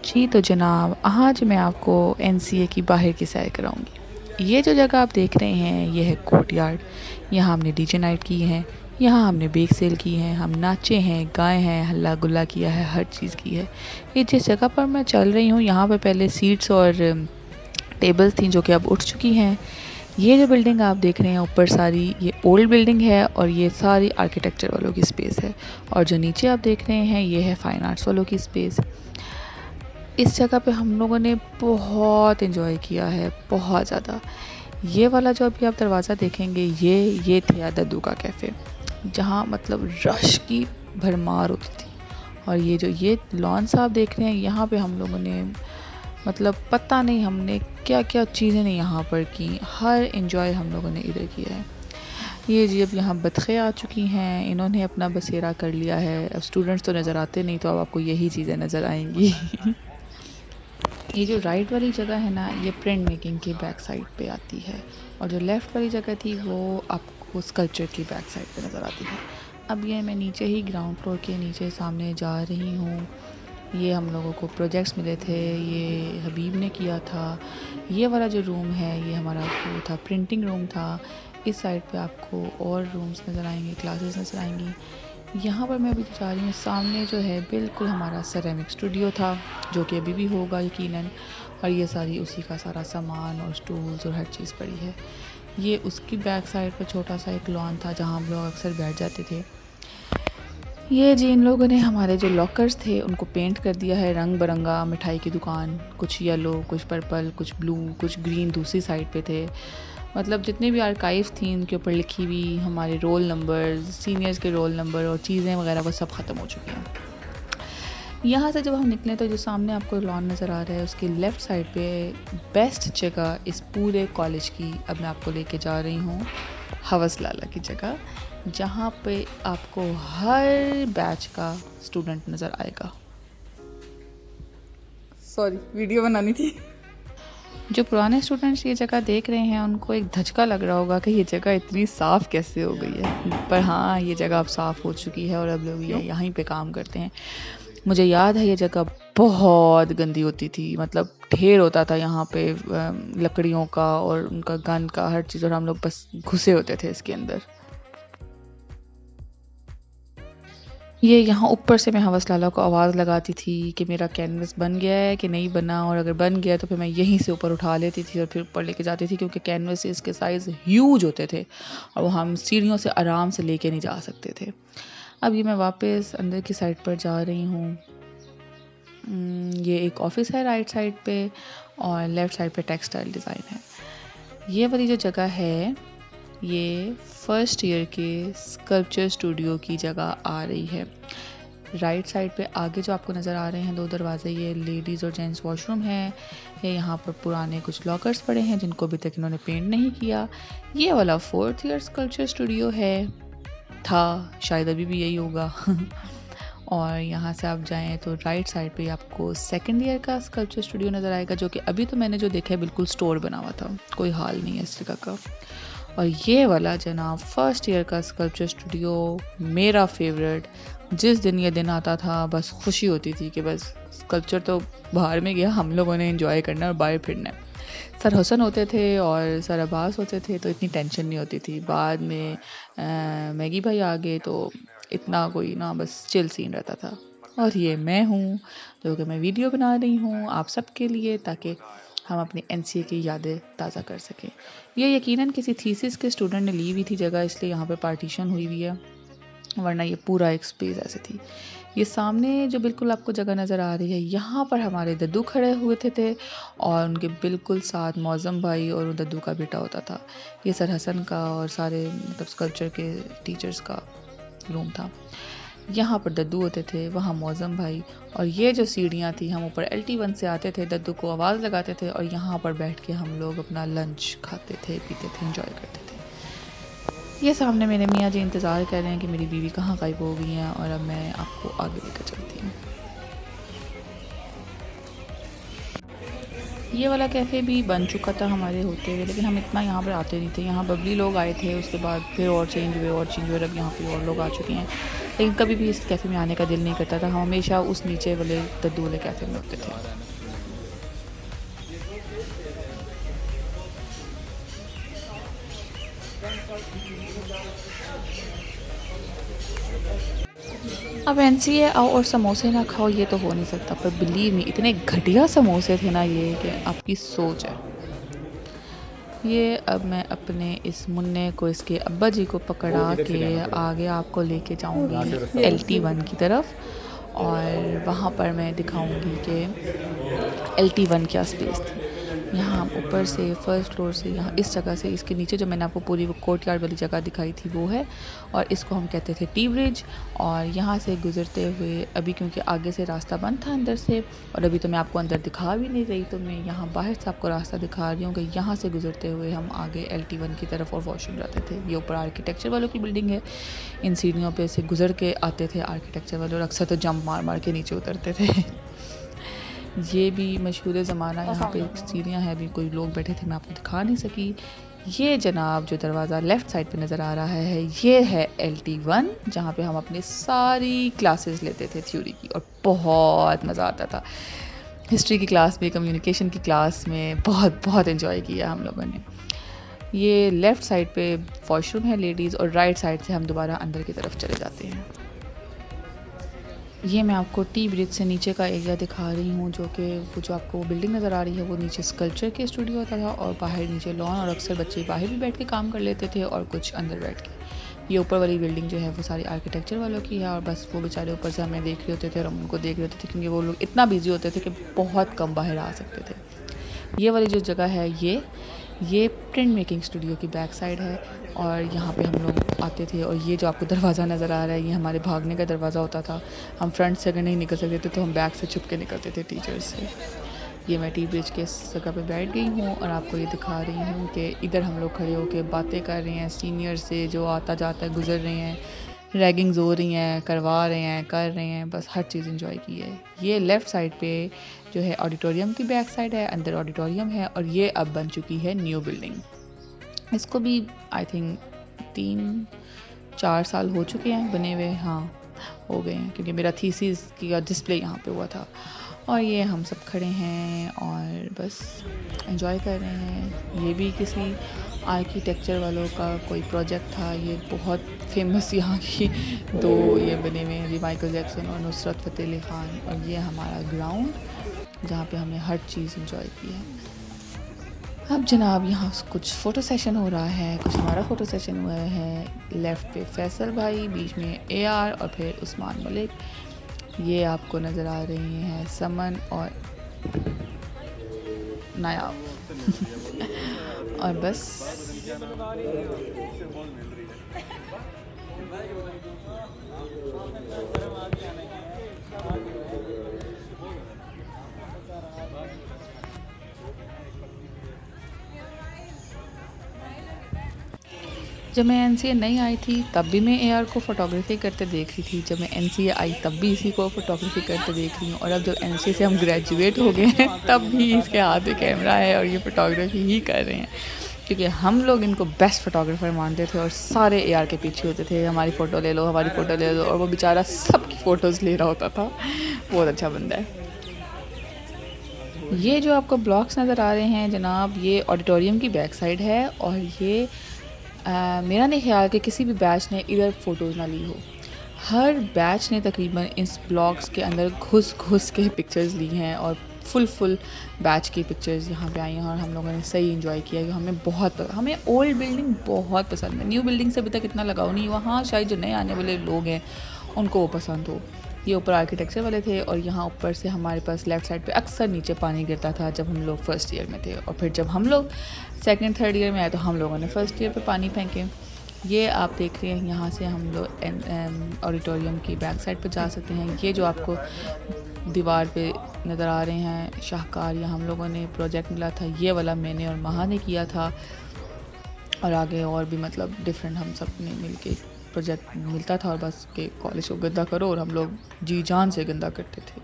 जी तो जनाब, आज मैं आपको एनसीए की बाहर की सैर कराऊंगी। ये जो जगह आप देख रहे हैं ये है कोर्टयार्ड। यहाँ हमने डीजे नाइट की है, यहाँ हमने बेक सेल की है, हम नाचे हैं, गाए हैं, हल्ला गुल्ला किया है, हर चीज़ की है। ये जिस जगह पर मैं चल रही हूँ यहाँ पर पहले सीट्स और टेबल्स थी जो कि अब उठ चुकी हैं। ये जो बिल्डिंग आप देख रहे हैं ऊपर सारी, ये ओल्ड बिल्डिंग है और ये सारी आर्किटेक्चर वालों की स्पेस है। और जो नीचे आप देख रहे हैं ये है फाइन आर्ट्स वालों की स्पेस। इस जगह पे हम लोगों ने बहुत इन्जॉय किया है, बहुत ज़्यादा। ये वाला जो अभी आप दरवाज़ा देखेंगे ये थे दद्दू का कैफ़े, जहाँ मतलब रश की भरमार होती थी। और ये लॉन सा आप देख रहे हैं यहाँ पे हम लोगों ने मतलब पता नहीं हमने क्या क्या चीज़ें ने यहाँ पर की, हर इन्जॉय हम लोगों ने इधर किया है। ये जी अब यहाँ बतखें आ चुकी हैं, इन्होंने अपना बसेरा कर लिया है। अब स्टूडेंट्स तो नज़र आते नहीं, तो अब आपको यही चीज़ें नज़र आएंगी। ये जो राइट वाली जगह है ना, ये प्रिंट मेकिंग की बैक साइड पे आती है, और जो लेफ़्ट वाली जगह थी वो आपको स्कल्पचर की बैक साइड पे नज़र आती है। अब ये मैं नीचे ही ग्राउंड फ्लोर के नीचे सामने जा रही हूँ। ये हम लोगों को प्रोजेक्ट्स मिले थे, ये हबीब ने किया था। ये वाला जो रूम है ये हमारा वो था, प्रिंटिंग रूम था। इस साइड पे आपको और रूम्स नज़र आएंगे, क्लासेस नज़र आएंगी। यहाँ पर मैं अभी जा रही हूँ, सामने जो है बिल्कुल हमारा सेरेमिक स्टूडियो था, जो कि अभी भी होगा यकीनन। और ये सारी उसी का सारा सामान और स्टूल्स और हर चीज़ पड़ी है। ये उसकी बैक साइड पर छोटा सा एक लॉन था जहाँ हम लोग अक्सर बैठ जाते थे। ये जी इन लोगों ने हमारे जो लॉकर्स थे उनको पेंट कर दिया है रंग बिरंगा। मिठाई की दुकान, कुछ येलो, कुछ पर्पल, कुछ ब्लू, कुछ ग्रीन दूसरी साइड पे थे। मतलब जितने भी आर्काइव्स थी उनके ऊपर लिखी हुई हमारे रोल नंबर, सीनियर्स के रोल नंबर और चीज़ें वगैरह वो सब ख़त्म हो चुकी हैं। यहाँ से जब हम निकले तो जो सामने आपको लॉन नज़र आ रहा है उसके लेफ़्ट साइड पे बेस्ट जगह इस पूरे कॉलेज की अब मैं आपको लेके जा रही हूँ, हवस लाला की जगह, जहाँ पे आपको हर बैच का स्टूडेंट नज़र आएगा। सॉरी, वीडियो बनानी थी। जो पुराने स्टूडेंट्स ये जगह देख रहे हैं उनको एक धचका लग रहा होगा कि ये जगह इतनी साफ़ कैसे हो गई है, पर हाँ ये जगह अब साफ़ हो चुकी है और अब लोग ये यहीं पे काम करते हैं। मुझे याद है ये जगह बहुत गंदी होती थी, मतलब ढेर होता था यहाँ पे लकड़ियों का और उनका गन का हर चीज़, और हम लोग बस घुसे होते थे इसके अंदर। ये यहाँ ऊपर से मैं हवस लाला को आवाज़ लगाती थी कि मेरा कैनवस बन गया है कि नहीं बना, और अगर बन गया तो फिर मैं यहीं से ऊपर उठा लेती थी और फिर ऊपर लेके जाती थी, क्योंकि कैनवस इसके साइज़ ह्यूज होते थे और वो हम सीढ़ियों से आराम से लेके नहीं जा सकते थे। अब ये मैं वापस अंदर की साइड पर जा रही हूँ। ये एक ऑफिस है राइट साइड पे, और लेफ़्ट साइड पे टेक्सटाइल डिज़ाइन है। ये वाली जो जगह है ये फर्स्ट ईयर के स्कल्पचर स्टूडियो की जगह आ रही है। राइट साइड पे आगे जो आपको नज़र आ रहे हैं 2 दरवाजे, ये लेडीज़ और जेंट्स वॉशरूम है। ये यहाँ पर पुराने कुछ लॉकर्स पड़े हैं जिनको अभी तक इन्होंने पेंट नहीं किया। ये वाला 4th ईयर स्कल्पचर स्टूडियो है, था, शायद अभी भी यही होगा। और यहाँ से आप जाएँ तो राइट साइड पे आपको 2nd ईयर का स्कल्पचर स्टूडियो नज़र आएगा, जो कि अभी तो मैंने जो देखा है बिल्कुल स्टोर बना हुआ था, कोई हाल नहीं है इस जगह का। और ये वाला जनाब 1st ईयर का स्कल्पचर स्टूडियो, मेरा फेवरेट। जिस दिन ये दिन आता था बस खुशी होती थी कि बस स्कल्पचर तो बाहर में गया, हम लोगों ने एंजॉय करना और बाहर फिरना है। सर हसन होते थे और सर अब्बास होते थे तो इतनी टेंशन नहीं होती थी। बाद में मैगी भाई आ गए तो इतना कोई ना, बस चिल सीन रहता था। और ये मैं हूँ जो कि मैं वीडियो बना रही हूँ आप सबके लिए, ताकि हम अपनी एनसीए की यादें ताज़ा कर सकें। ये यकीनन किसी थीसिस के स्टूडेंट ने ली हुई थी जगह, इसलिए यहाँ पे पार्टीशन हुई हुई है, वरना ये पूरा एक स्पेस ऐसे थी। ये सामने जो बिल्कुल आपको जगह नज़र आ रही है, यहाँ पर हमारे दद्दू खड़े हुए थे और उनके बिल्कुल साथ मौज़म भाई और दद्दू का बेटा होता था। ये सर हसन का और सारे मतलब स्कल्पचर के टीचर्स का रूम था। यहाँ पर दद्दू होते थे, वहाँ मौज़म भाई, और ये जो सीढ़ियाँ थी हम ऊपर LT1 से आते थे, दद्दू को आवाज़ लगाते थे और यहाँ पर बैठ के हम लोग अपना लंच खाते थे, पीते थे, एंजॉय करते थे। ये सामने मेरे मियाँ जी इंतज़ार कर रहे हैं कि मेरी बीवी कहाँ गायब हो गई हैं, और अब मैं आपको आगे लेकर चलती हूँ। ये वाला कैफ़े भी बन चुका था हमारे होते हुए, लेकिन हम इतना यहाँ पर आते नहीं थे। यहाँ बबली लोग आए थे, उसके बाद फिर और चेंज हुए और चेंज हुए, अब यहाँ पे और लोग आ चुके हैं। लेकिन कभी भी इस कैफ़े में आने का दिल नहीं करता था। हम हमेशा उस नीचे वाले दद्दू वाले कैफ़े में होते थे। अब एनसीए आओ और समोसे ना खाओ, ये तो हो नहीं सकता। पर बिलीव मी, इतने घटिया समोसे थे ना ये कि आपकी सोच है। ये अब मैं अपने इस मुन्ने को, इसके अब्बा जी को पकड़ा के आगे आपको लेके जाऊंगी LT1 की तरफ, और वहाँ पर मैं दिखाऊंगी कि LT1 क्या स्पेस थी। यहाँ ऊपर से फर्स्ट फ्लोर से, यहाँ इस जगह से, इसके नीचे जो मैंने आपको पूरी वो कोर्टयार्ड वाली जगह दिखाई थी वो है, और इसको हम कहते थे टी ब्रिज। और यहाँ से गुजरते हुए, अभी क्योंकि आगे से रास्ता बंद था अंदर से, और अभी तो मैं आपको अंदर दिखा भी नहीं रही, तो मैं यहाँ बाहर से आपको रास्ता दिखा रही हूँ कि यहाँ से गुजरते हुए हम आगे LT1 की तरफ और वॉशरूम जाते थे। ये ऊपर आर्किटेक्चर वालों की बिल्डिंग है। इन सीढ़ियों पे से गुजर के आते थे आर्किटेक्चर वाले, और अक्सर तो जंप मार मार के नीचे उतरते थे। ये भी मशहूर ज़माना, यहाँ पे सीढ़ियाँ हैं, अभी कोई लोग बैठे थे, मैं आपको दिखा नहीं सकी। ये जनाब जो दरवाज़ा लेफ़्ट साइड पे नज़र आ रहा है, ये है LT1, जहाँ पे हम अपनी सारी क्लासेस लेते थे थ्योरी की, और बहुत मज़ा आता था। हिस्ट्री की क्लास में, कम्युनिकेशन की क्लास में बहुत बहुत इन्जॉय किया हम लोगों ने। ये लेफ़्ट साइड पे वॉशरूम है लेडीज़, और राइट साइड से हम दोबारा अंदर की तरफ चले जाते हैं। ये मैं आपको टी ब्रिज से नीचे का एरिया दिखा रही हूँ, जो कि वो जो आपको बिल्डिंग नज़र आ रही है वो नीचे स्कल्पचर के स्टूडियो होता था, और बाहर नीचे लॉन, और अक्सर बच्चे बाहर भी बैठ के काम कर लेते थे और कुछ अंदर बैठ के। ये ऊपर वाली बिल्डिंग जो है वो सारी आर्किटेक्चर वालों की है, और बस वो बेचारे ऊपर से हमें देख रहे होते थे और हम उनको देख रहे होते थे, क्योंकि वो लोग इतना बिजी होते थे कि बहुत कम बाहर आ सकते थे। ये वाली जो जगह है ये प्रिंट मेकिंग स्टूडियो की बैक साइड है, और यहाँ पे हम लोग आते थे। और ये जो आपको दरवाज़ा नज़र आ रहा है, ये हमारे भागने का दरवाज़ा होता था। हम फ्रंट से अगर नहीं निकल सकते थे तो हम बैक से छुप के निकलते थे टीचर्स से। ये मैं टी ब्रिज के इस जगह पे बैठ गई हूँ, और आपको ये दिखा रही हूँ कि इधर हम लोग खड़े होकर बातें कर रहे हैं सीनियर से, जो आता जाता गुजर रहे हैं, रैगिंग्स हो रही हैं, करवा रहे हैं, कर रहे हैं, बस हर चीज़ इंजॉय की है। ये लेफ़्ट साइड पे जो है ऑडिटोरियम की बैक साइड है, अंदर ऑडिटोरियम है, और ये अब बन चुकी है न्यू बिल्डिंग। इसको भी आई थिंक 3-4 साल हो चुके हैं बने हुए, हाँ हो गए हैं, क्योंकि मेरा थीसिस की डिस्प्ले यहाँ पे हुआ था। और ये हम सब खड़े हैं और बस एंजॉय कर रहे हैं। ये भी किसी आर्किटेक्चर वालों का कोई प्रोजेक्ट था। ये बहुत फेमस यहाँ की दो ये बने हुए हैं, माइकल जैक्सन और नुसरत फ़तेह अली ख़ान। और ये हमारा ग्राउंड जहाँ पे हमने हर चीज़ एंजॉय की है। अब जनाब यहाँ कुछ फ़ोटो सेशन हो रहा है, कुछ हमारा फ़ोटो सेशन हुआ है। लेफ़्ट पे फैसल भाई, बीच में AR और फिर उस्मान मलिक। ये आपको नज़र आ रही हैं समन और नायाब। और बस जब मैं NCA नहीं आई थी तब भी मैं AR को फ़ोटोग्राफी करते देख रही थी। जब मैं NCA आई तब भी इसी को फ़ोटोग्राफी करते देख रही हूँ। और अब जब NCA से हम ग्रेजुएट हो गए हैं तब भी इसके हाथ में कैमरा है और ये फ़ोटोग्राफी ही कर रहे हैं, क्योंकि हम लोग इनको बेस्ट फ़ोटोग्राफ़र मानते थे और सारे AR के पीछे होते थे, हमारी फ़ोटो ले लो, हमारी फ़ोटो ले लो। और वो बेचारा सबकी फ़ोटोज़ ले रहा होता था। बहुत अच्छा बंदा है। ये जो आपको ब्लॉक्स नज़र आ रहे हैं जनाब, ये ऑडिटोरियम की बैक साइड है। और ये मेरा नहीं ख्याल कि किसी भी बैच ने इधर फ़ोटोज़ ना ली हो। हर बैच ने तकरीबन इस ब्लॉग्स के अंदर घुस के पिक्चर्स ली हैं, और फुल बैच की पिक्चर्स यहाँ पे आई हैं। और हम लोगों ने सही एंजॉय किया, कि हमें ओल्ड बिल्डिंग बहुत पसंद है। न्यू बिल्डिंग से अभी तक इतना लगाव नहीं हुआ। हाँ, शायद जो नए आने वाले लोग हैं उनको वो पसंद हो। ये ऊपर आर्किटेक्चर वाले थे, और यहाँ ऊपर से हमारे पास लेफ़्ट साइड पे अक्सर नीचे पानी गिरता था जब हम लोग फर्स्ट ईयर में थे। और फिर जब हम लोग सेकंड थर्ड ईयर में आए तो हम लोगों ने फर्स्ट ईयर पे पानी फेंके। ये आप देख रहे हैं, यहाँ से हम लोग ऑडिटोरियम की बैक साइड पे जा सकते हैं। ये जो आपको दीवार पे नज़र आ रहे हैं शाहकार, या हम लोगों ने प्रोजेक्ट मिला था, ये वाला मैंने और महा ने किया था। और आगे और भी मतलब डिफरेंट हम सब ने मिल के प्रोजेक्ट मिलता था, और बस के कॉलेज को गंदा करो, और हम लोग जी जान से गंदा करते थे।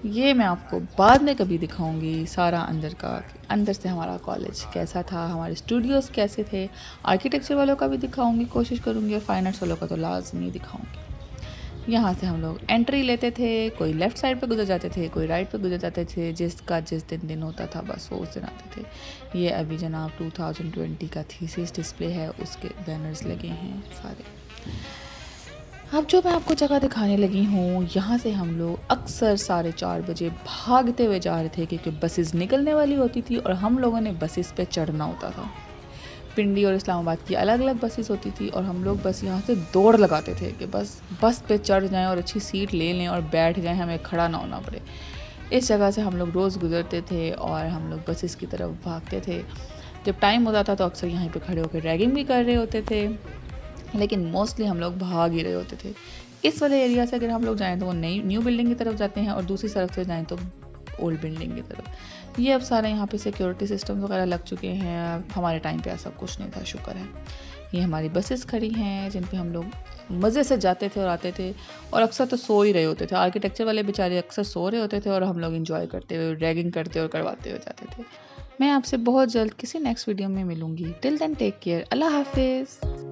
ये मैं आपको बाद में कभी दिखाऊंगी सारा अंदर का, अंदर से हमारा कॉलेज कैसा था, हमारे स्टूडियोज़ कैसे थे। आर्किटेक्चर वालों का भी दिखाऊंगी, कोशिश करूंगी, और फाइन आर्ट्स वालों का तो लाजमी दिखाऊंगी। यहाँ से हम लोग एंट्री लेते थे, कोई लेफ़्ट साइड पे गुजर जाते थे, कोई राइट पे गुजर जाते थे, जिसका जिस दिन होता था बस वो उस दिन आते थे। ये अभी जनाब 2020 का थीसिस डिस्प्ले है, उसके बैनर्स लगे हैं सारे। अब जो मैं आपको जगह दिखाने लगी हूँ, यहाँ से हम लोग अक्सर 4:30 बजे भागते हुए जा रहे थे, क्योंकि बसेस निकलने वाली होती थी और हम लोगों ने बसेस पे चढ़ना होता था। पिंडी और इस्लामाबाद की अलग अलग बसेस होती थी और हम लोग बस यहाँ से दौड़ लगाते थे कि बस पे चढ़ जाएं और अच्छी सीट ले लें और बैठ जाएं, हमें खड़ा ना होना पड़े। इस जगह से हम लोग रोज़ गुजरते थे और हम लोग बसेस की तरफ भागते थे। जब टाइम होता था तो अक्सर यहाँ पे खड़े होकर रैगिंग भी कर रहे होते थे, लेकिन मोस्टली हम लोग भाग ही रहे होते थे। इस वाले एरिया से अगर हम लोग जाएँ तो वो न्यू बिल्डिंग की तरफ जाते हैं, और दूसरी तरफ से जाएँ तो ओल्ड बिल्डिंग की तरफ। ये अब सारे यहाँ पे सिक्योरिटी सिस्टम वगैरह लग चुके हैं, हमारे टाइम पे ऐसा कुछ नहीं था, शुक्र है। ये हमारी बसेस खड़ी हैं जिन पे हम लोग मज़े से जाते थे और आते थे, और अक्सर तो सो ही रहे होते थे। आर्किटेक्चर वाले बेचारे अक्सर सो रहे होते थे और हम लोग इंजॉय करते हुए, रैगिंग करते और करवाते हुए जाते थे। मैं आपसे बहुत जल्द किसी नेक्स्ट वीडियो में मिलूँगी। टिल देन टेक केयर, अल्लाह हाफिज़।